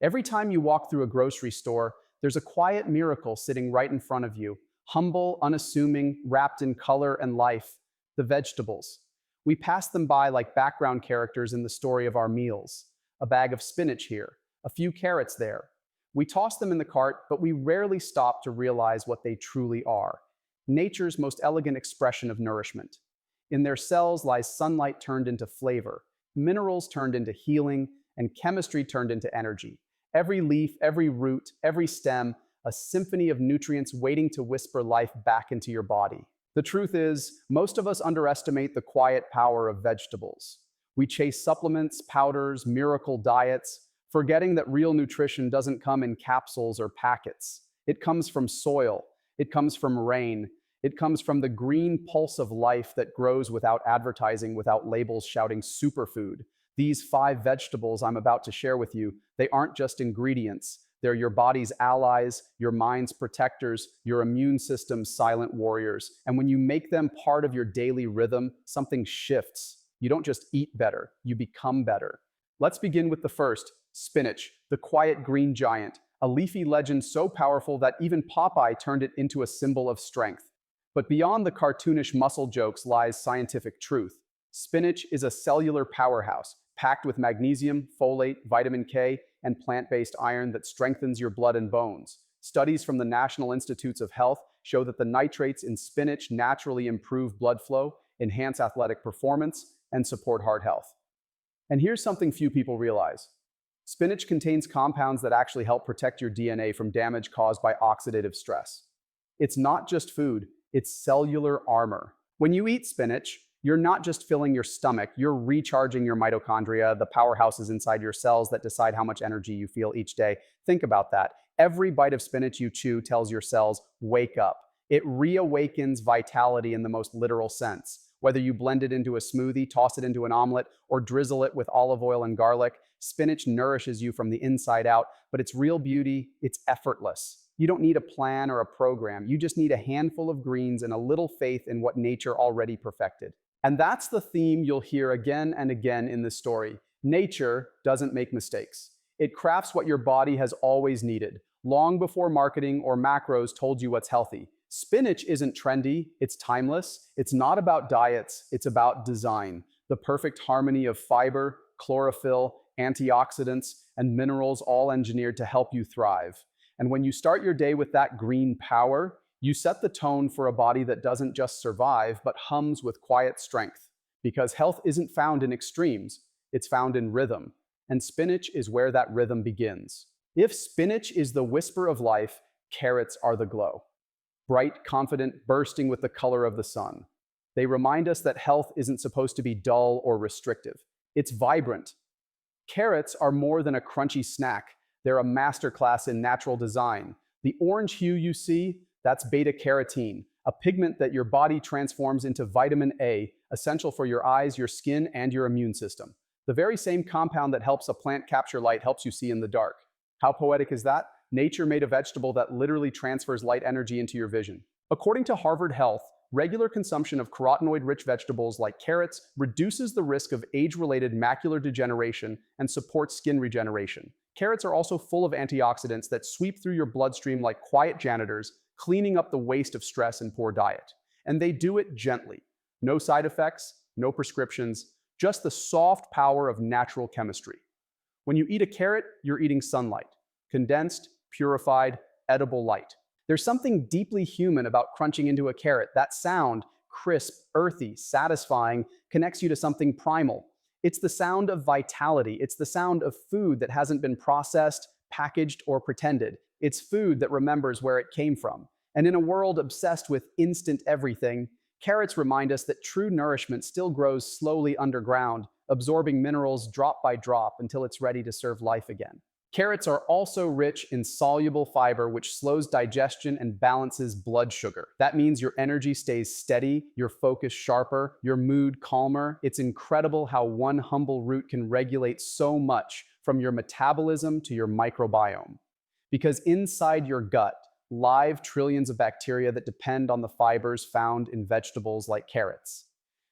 Every time you walk through a grocery store, there's a quiet miracle sitting right in front of you, humble, unassuming, wrapped in color and life, the vegetables. We pass them by like background characters in the story of our meals. A bag of spinach here, a few carrots there. We toss them in the cart, but we rarely stop to realize what they truly are. Nature's most elegant expression of nourishment. In their cells lies sunlight turned into flavor, minerals turned into healing, and chemistry turned into energy. Every leaf, every root, every stem, a symphony of nutrients waiting to whisper life back into your body. The truth is, most of us underestimate the quiet power of vegetables. We chase supplements, powders, miracle diets, forgetting that real nutrition doesn't come in capsules or packets. It comes from soil, it comes from rain, it comes from the green pulse of life that grows without advertising, without labels shouting superfood. These 5 vegetables I'm about to share with you, they aren't just ingredients. They're your body's allies, your mind's protectors, your immune system's silent warriors. And when you make them part of your daily rhythm, something shifts. You don't just eat better, you become better. Let's begin with the first, spinach, the quiet green giant, a leafy legend so powerful that even Popeye turned it into a symbol of strength. But beyond the cartoonish muscle jokes lies scientific truth. Spinach is a cellular powerhouse, packed with magnesium, folate, vitamin K, and plant-based iron that strengthens your blood and bones. Studies from the National Institutes of Health show that the nitrates in spinach naturally improve blood flow, enhance athletic performance, and support heart health. And here's something few people realize. Spinach contains compounds that actually help protect your DNA from damage caused by oxidative stress. It's not just food, it's cellular armor. When you eat spinach, you're not just filling your stomach, you're recharging your mitochondria, the powerhouses inside your cells that decide how much energy you feel each day. Think about that. Every bite of spinach you chew tells your cells, wake up. It reawakens vitality in the most literal sense. Whether you blend it into a smoothie, toss it into an omelet, or drizzle it with olive oil and garlic, spinach nourishes you from the inside out, but its real beauty, it's effortless. You don't need a plan or a program. You just need a handful of greens and a little faith in what nature already perfected. And that's the theme you'll hear again and again in this story. Nature doesn't make mistakes. It crafts what your body has always needed, long before marketing or macros told you what's healthy. Spinach isn't trendy, it's timeless. It's not about diets, it's about design. The perfect harmony of fiber, chlorophyll, antioxidants, and minerals all engineered to help you thrive. And when you start your day with that green power, you set the tone for a body that doesn't just survive, but hums with quiet strength. Because health isn't found in extremes, it's found in rhythm. And spinach is where that rhythm begins. If spinach is the whisper of life, carrots are the glow. Bright, confident, bursting with the color of the sun. They remind us that health isn't supposed to be dull or restrictive. It's vibrant. Carrots are more than a crunchy snack. They're a masterclass in natural design. The orange hue you see, that's beta-carotene, a pigment that your body transforms into vitamin A, essential for your eyes, your skin, and your immune system. The very same compound that helps a plant capture light helps you see in the dark. How poetic is that? Nature made a vegetable that literally transfers light energy into your vision. According to Harvard Health, regular consumption of carotenoid-rich vegetables like carrots reduces the risk of age-related macular degeneration and supports skin regeneration. Carrots are also full of antioxidants that sweep through your bloodstream like quiet janitors, cleaning up the waste of stress and poor diet. And they do it gently. No side effects, no prescriptions, just the soft power of natural chemistry. When you eat a carrot, you're eating sunlight. Condensed, purified, edible light. There's something deeply human about crunching into a carrot. That sound, crisp, earthy, satisfying, connects you to something primal. It's the sound of vitality. It's the sound of food that hasn't been processed, packaged, or pretended. It's food that remembers where it came from. And in a world obsessed with instant everything, carrots remind us that true nourishment still grows slowly underground, absorbing minerals drop by drop until it's ready to serve life again. Carrots are also rich in soluble fiber, which slows digestion and balances blood sugar. That means your energy stays steady, your focus sharper, your mood calmer. It's incredible how one humble root can regulate so much, from your metabolism to your microbiome. Because inside your gut, live trillions of bacteria that depend on the fibers found in vegetables like carrots.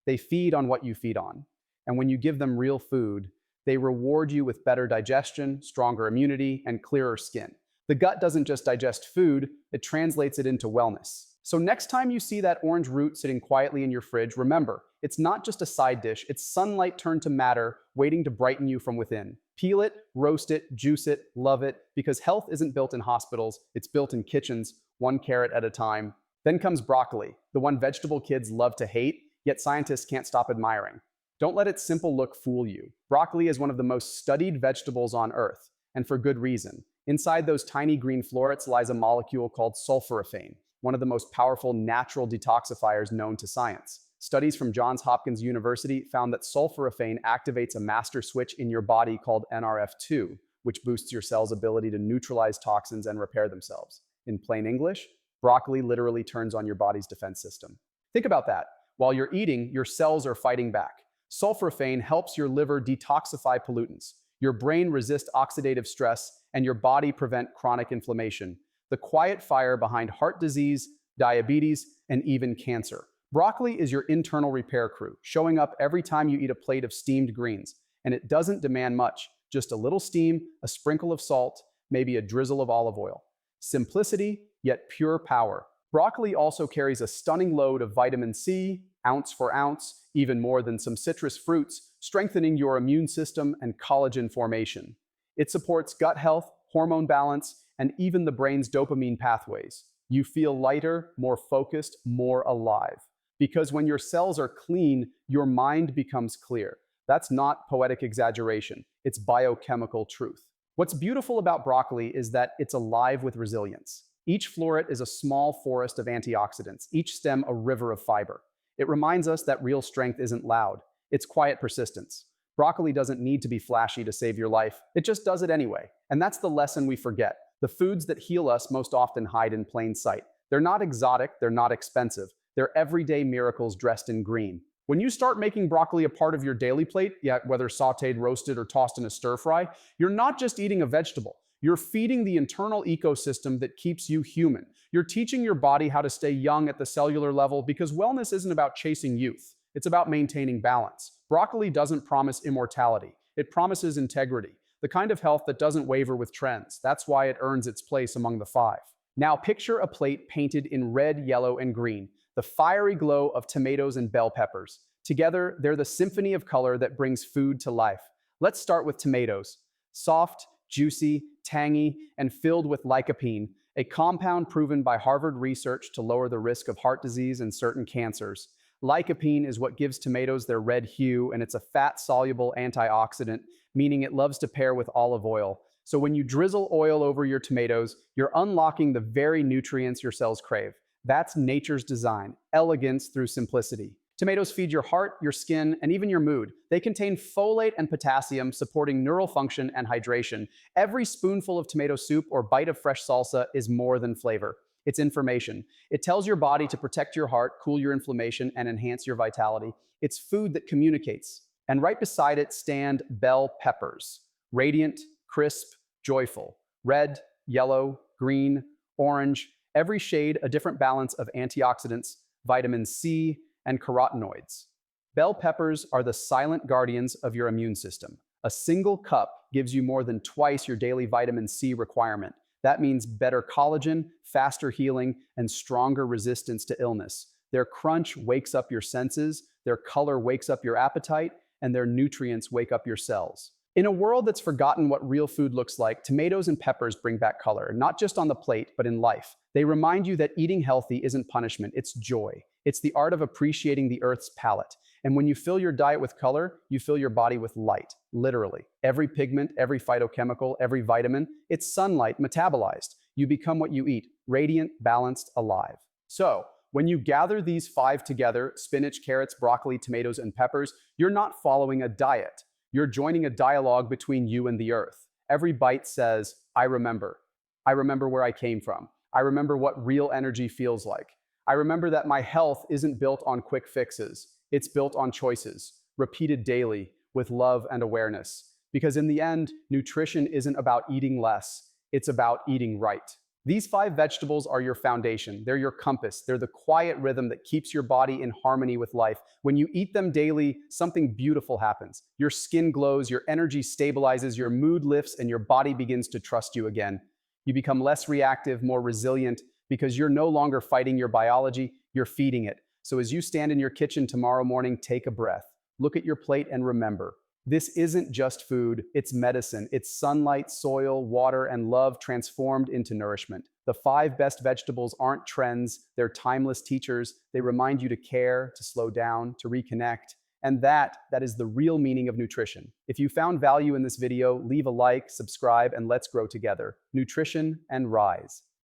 They feed on what you feed on. And when you give them real food, They reward you with better digestion, stronger immunity, and clearer skin. The gut doesn't just digest food, it translates it into wellness. So next time you see that orange root sitting quietly in your fridge, remember, it's not just a side dish, it's sunlight turned to matter, waiting to brighten you from within. Peel it, roast it, juice it, love it, because health isn't built in hospitals, it's built in kitchens, one carrot at a time. Then comes broccoli, the one vegetable kids love to hate, yet scientists can't stop admiring. Don't let its simple look fool you. Broccoli is one of the most studied vegetables on Earth, and for good reason. Inside those tiny green florets lies a molecule called sulforaphane, one of the most powerful natural detoxifiers known to science. Studies from Johns Hopkins University found that sulforaphane activates a master switch in your body called NRF2, which boosts your cells' ability to neutralize toxins and repair themselves. In plain English, broccoli literally turns on your body's defense system. Think about that. While you're eating, your cells are fighting back. Sulforaphane helps your liver detoxify pollutants, your brain resist oxidative stress, and your body prevent chronic inflammation. The quiet fire behind heart disease, diabetes, and even cancer. Broccoli is your internal repair crew, showing up every time you eat a plate of steamed greens. And it doesn't demand much, just a little steam, a sprinkle of salt, maybe a drizzle of olive oil. Simplicity, yet pure power. Broccoli also carries a stunning load of vitamin C, ounce for ounce, even more than some citrus fruits, strengthening your immune system and collagen formation. It supports gut health, hormone balance, and even the brain's dopamine pathways. You feel lighter, more focused, more alive. Because when your cells are clean, your mind becomes clear. That's not poetic exaggeration, it's biochemical truth. What's beautiful about broccoli is that it's alive with resilience. Each floret is a small forest of antioxidants, each stem a river of fiber. It reminds us that real strength isn't loud, it's quiet persistence. Broccoli doesn't need to be flashy to save your life, it just does it anyway. And that's the lesson we forget. The foods that heal us most often hide in plain sight. They're not exotic, they're not expensive. They're everyday miracles dressed in green. When you start making broccoli a part of your daily plate, whether sauteed, roasted, or tossed in a stir fry, you're not just eating a vegetable. You're feeding the internal ecosystem that keeps you human. You're teaching your body how to stay young at the cellular level because wellness isn't about chasing youth. It's about maintaining balance. Broccoli doesn't promise immortality. It promises integrity, the kind of health that doesn't waver with trends. That's why it earns its place among the five. Now picture a plate painted in red, yellow, and green, the fiery glow of tomatoes and bell peppers. Together, they're the symphony of color that brings food to life. Let's start with tomatoes. Soft, juicy, tangy, and filled with lycopene, a compound proven by Harvard research to lower the risk of heart disease and certain cancers. Lycopene is what gives tomatoes their red hue, and it's a fat-soluble antioxidant, meaning it loves to pair with olive oil. So when you drizzle oil over your tomatoes, you're unlocking the very nutrients your cells crave. That's nature's design, elegance through simplicity. Tomatoes feed your heart, your skin, and even your mood. They contain folate and potassium, supporting neural function and hydration. Every spoonful of tomato soup or bite of fresh salsa is more than flavor. It's information. It tells your body to protect your heart, cool your inflammation, and enhance your vitality. It's food that communicates. And right beside it stand bell peppers. Radiant, crisp, joyful. Red, yellow, green, orange. Every shade a different balance of antioxidants, vitamin C, and carotenoids. Bell peppers are the silent guardians of your immune system. A single cup gives you more than twice your daily vitamin C requirement. That means better collagen, faster healing, and stronger resistance to illness. Their crunch wakes up your senses, their color wakes up your appetite, and their nutrients wake up your cells. In a world that's forgotten what real food looks like, tomatoes and peppers bring back color, not just on the plate, but in life. They remind you that eating healthy isn't punishment, it's joy. It's the art of appreciating the earth's palette. And when you fill your diet with color, you fill your body with light, literally. Every pigment, every phytochemical, every vitamin, it's sunlight metabolized. You become what you eat, radiant, balanced, alive. So, when you gather these five together, spinach, carrots, broccoli, tomatoes, and peppers, you're not following a diet. You're joining a dialogue between you and the earth. Every bite says, I remember. I remember where I came from. I remember what real energy feels like. I remember that my health isn't built on quick fixes. It's built on choices, repeated daily, with love and awareness. Because in the end, nutrition isn't about eating less. It's about eating right. These 5 vegetables are your foundation. They're your compass. They're the quiet rhythm that keeps your body in harmony with life. When you eat them daily, something beautiful happens. Your skin glows, your energy stabilizes, your mood lifts, and your body begins to trust you again. You become less reactive, more resilient, because you're no longer fighting your biology, you're feeding it. So as you stand in your kitchen tomorrow morning, take a breath. Look at your plate and remember, this isn't just food, it's medicine. It's sunlight, soil, water, and love transformed into nourishment. The 5 best vegetables aren't trends, they're timeless teachers. They remind you to care, to slow down, to reconnect. And that is the real meaning of nutrition. If you found value in this video, leave a like, subscribe, and let's grow together. Nutrition and rise.